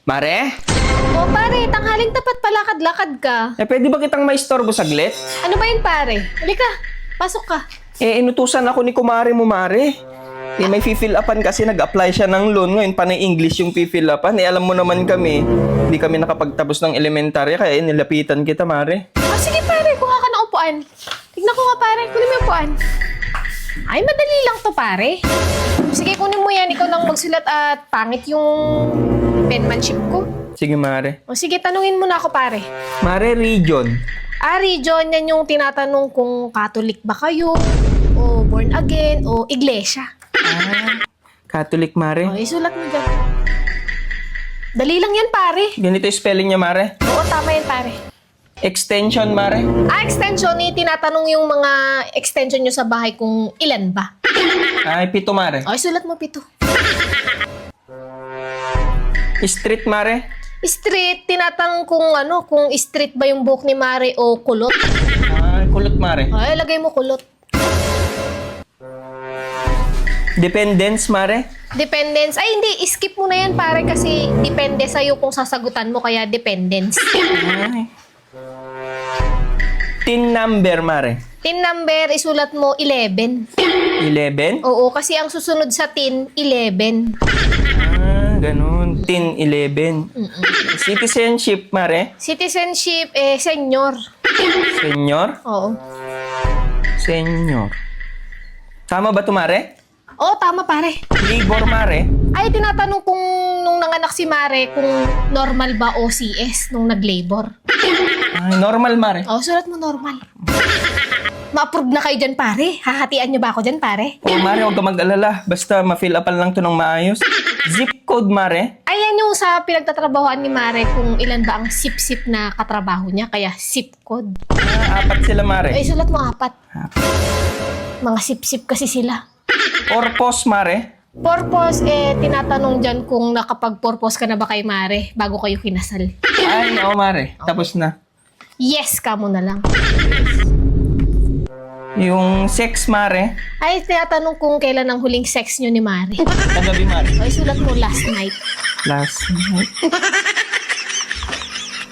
Mare? O pare, tanghaling tapat palakad-lakad ka. Pwede ba kitang maistorbo saglit? Ano ba yun pare? Halika, pasok ka. Inutusan ako ni kumare mo, Mare. May fill upan kasi nag-apply siya ng loan. Ngayon, panay English yung fill upan. Alam mo naman kami, hindi kami nakapagtapos ng elementarya, kaya nilapitan kita, Mare. Sige pare, kuha ka ng upuan. Tignan ko nga pare, kunin mo yung upuan. Ay, madali lang to pare. Sige, kunin mo yan. Ikaw lang magsulat at pangit yung penmanship ko. Sige, Mare. O sige, tanungin mo na ako pare. Mare, region. Region, yan yung tinatanong kung Catholic ba kayo, o born again, o iglesia. Catholic, Mare. O, isulat mo dyan. Dali lang yan pare. Ganito yung spelling niya, Mare. Oo, tama yan pare. Extension, Mare. Extension, tinatanong yung mga extension nyo sa bahay kung ilan ba. Ay, 7, Mare. O, isulat mo 7. Street, Mare. Street, tinatanong kung street ba yung buhok ni Mare o kulot. Ay, kulot, Mare. Ay, lagay mo kulot. Dependence, Mare. Dependence. Ay, hindi. Skip mo na yan, pare, kasi depende sa'yo kung sasagutan mo, kaya dependence. Ay. Tin number, Mare. Tin number, isulat mo 11. 11? Oo, kasi ang susunod sa tin, 11. Ganun. Tin 11. Citizenship, Mare. Citizenship, senior. Senior? Oo. Senior. Tama ba ito, Mare? Oo, tama, pare. Labor, Mare. Ay, tinatanong kung nung nanganak si Mare kung normal ba o CS nung nag-labor. Ay, normal, Mare. Oo, sulat mo normal. Ma-approve na kayo dyan, pare. Hahatian nyo ba ako dyan, pare? Mare, huwag ka mag-alala. Basta ma-fill upan lang to ng maayos. Zip code, Mare. Ayan yung sa pinagtatrabahoan ni Mare kung ilan ba ang sip-sip na katrabaho niya, kaya sip code. 4 sila, Mare. Ay, sulat mo 4. Mga sip-sip kasi sila. Purpose, Mare. Purpose, tinatanong dyan kung nakapag-purpose ka na ba kay Mare bago kayo kinasal. Ay, oo, Mare. Tapos na. Yes ka mo na lang. Yung sex, Mare. Ay, tinatanong kung kailan ang huling sex nyo ni Mare. Kagabi, Mare. Ay, sulat mo last night. Last night.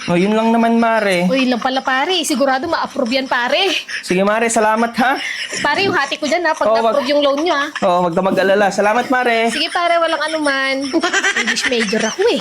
Yun lang naman, Mare. Uy, lang pala pare. Sigurado ma-approve yan, pare. Sige, Mare. Salamat, ha? Pare, yung hati ko dyan ha, pag Oo, na-approve yung loan nyo ha. Oo, wag ka mag-alala. Salamat, Mare. Sige pare, walang anuman. English major ako eh.